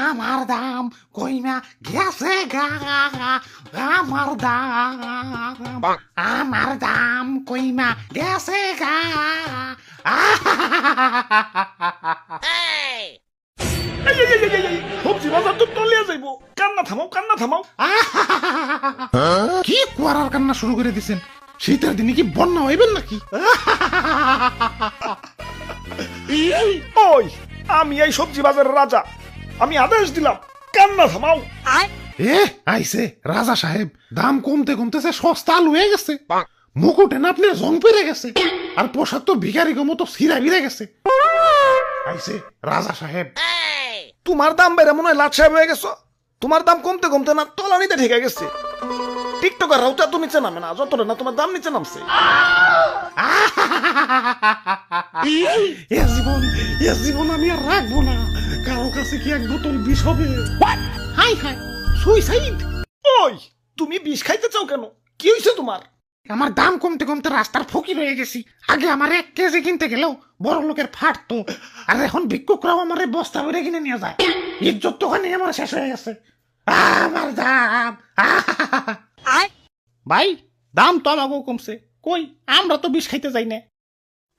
আমার দাম কইমা গেছে গা, আমার দাম কইমা গেছে গা। সবজি বাজার তো তলিয়া যাইবো, কান্না থামাও। কি কুয়ারার কান্না শুরু করে দিছেন? শীতের দিনে কি বন্যা হইবেন নাকি? ওই আমি এই সবজি বাজারের রাজা, আমি আদেশ দিলাম কান্না থামাও। আইছে রাজা সাহেব, দাম কমতে কমতেছে সস্তা আলু হয়ে গেছে, মুকুটে না আপনার জং পেরে গেছে, আর পোশাক তো ভিখারি মতো সিরা বিরে গেছে। আইছে রাজা সাহেব। তোমার দাম বেড়ে মনে হয় লাট সাহেব হয়ে গেছো। তোমার দাম কমতে কমতে না তলানিতে ঠেকে গেছে। টিকটকার রাউটা তো নিচে নামে না, যতটা না তোমার দাম নিচে নামছে। এ জীবন আমি আর রাখবো না। কারো কাছে কি এক বোতল বিষ হবে? High high, suicide. ওই তুমি বিষ খাইতে চাও কেন? কি হয়েছে তোমার? আমার দাম কমতে কমতে রাস্তার ফকির হয়ে গেছি। আগে আমার 1 কেজি কিনতে গেলেও বড় লোকের ফাটতো, আর এখন ভিক্ষুকরাও আমার বস্তা ভরে কিনে নিয়ে যায়। ইজ্জত তো ওখানে আমার শেষ হয়ে গেছে। আমার দাম। ভাই, দাম তো আমাকেও কমছে, কই আমরা তো বিষ খাইতে যাই না।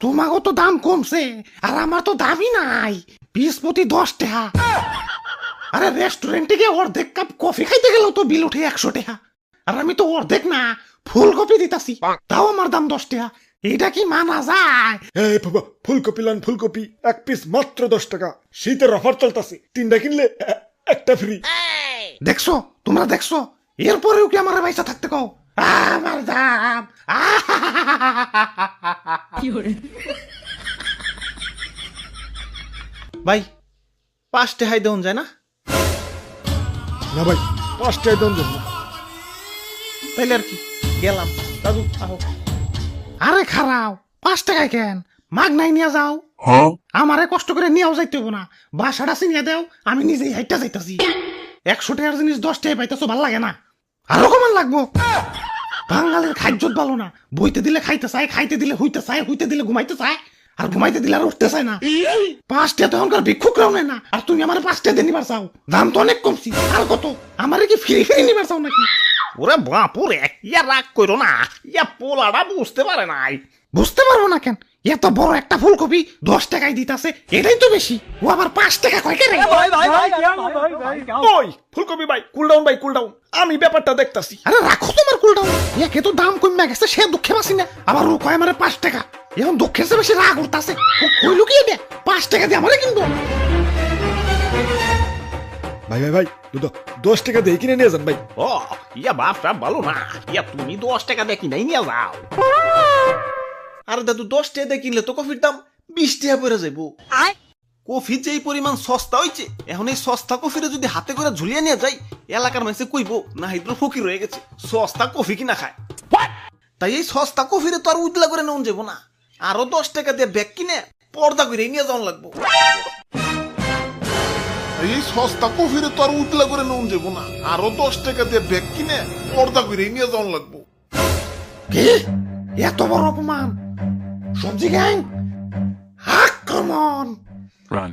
তোমাকেও তো দাম কমছে, আর আমার তো দামই নাই। 20 প্রতি 10 টাকা। আরে রেস্টুরেন্টে গিয়ে অর্ধেক কাপ কফি খাইতে গেলেও তো বিল উঠে 100 টাকা, আর আমি তো অর্ধেক না ফুলকপি দিতাছি, তাও আমার দাম 10 টাকা। এটা কি মানা যায়? এই বাবা, ফুলকপি লান, ফুলকপি 1 পিস মাত্র 10 টাকা। শীতের অফার চলতেছে, 3টা কিনলে 1টা ফ্রি। দেখছো, তোমরা দেখছো, এরপরেও কি আমার পয়সা থাকতে কও? আমার দাম। ভাই 5 টাকায় দেন যায় না? না ভাই, 5 টাকা দাম দেন না। তাইলে আর কি, গেলাম। দাদু আহো। আরে খারাও, 5 টাকায় কেন? মাগ নাই নিয়ে যাও। আমারে কষ্ট করে নিয়েও যাইতে হবো না, বাসাটা চিনিয়ে দেও, আমি নিজেই হাইটা যাইতাছি। 100 টাকার জিনিস 10 টাকায় পাইতেছো, ভাল লাগে না? আরো কমান লাগবো। বাঙালির খাদ্যত ভালো না, বইতে দিলে খাইতে চায়, খাইতে দিলে হইতে চায়, হইতে দিলে ঘুমাইতে চায়, আর ঘুমাইতে দিলে আর উঠতে চায় না। 5 টাকা তখনকার ভিক্ষুকরাও নেয় না, আর তুমি আমার 5 টাকা দিয়ে নিবার চাও? দাম তো অনেক কমছি, আর কত? আমারে কি ফ্রি ফ্রি নিবার চাও নাকি? ওরে বাপুরে, ইয়া রাগ করো না, ইয়া পোলাটা বুঝতে পারে নাই। বুঝতে পারবো না কেন? এত বড় একটা ফুলকপি 10 টাকায় দিতাছে, এটাই তো বেশি। ও আবার 5 টাকা কয় কেন? ওই ফুলকপি ভাই, কুল ডাউন ভাই, কুল ডাউন, আমি ব্যাপারটা দেখতাছি। আরে রাখো তোমার কুলটাও, একে তো দাম কমে গেছে, সে দুঃখে বাসি না, আবার ও কয় আমারে 5 টাকা। এখন দুঃখের চেয়ে বেশি রাগ উঠতাছে। কইলো কি এটা? 5 টাকা দিয়ে আমারে কিনবো? ভাই, 10 টাকা দিয়ে কিনে নিয়ে যান ভাই। ও ইয়া বাপটা ভালো না, ইয়া তুমি 10 টাকা দিয়ে কিনাই নিয়ে যাও। আরে দাদু, 10 টাকা দিয়ে কিনলে তো কফির দাম 20 টাকা পড়ে যাইবো। কফি যেই পরিমাণ সস্তা হইছে, এখন এই সস্তা কফিরে যদি হাতে করে ঝুলিয়ে নিয়ে যাই, এলাকার মানুষে কইবো না হাইদ্র ফকির হয়ে গেছে, সস্তা কফি কিনা খায়। তাই এই সস্তা কফিরে তো আর উদলা করে নেওয়া যাবো না, আরো 10 টাকা দিয়ে ব্যাগ কিনে পর্দা করে নিয়ে যাওয়া লাগবো। এই সস্তা কফিরে তো আর উতলা করে নুন যাবো না, আরো 10 টাকা দিয়ে ব্যাগ কিনে পর্দা করে নিয়ে যাওয়ান লাগবো। কি এত বড় অপমান? সবজি গ্যাং আক্রমণ! Run.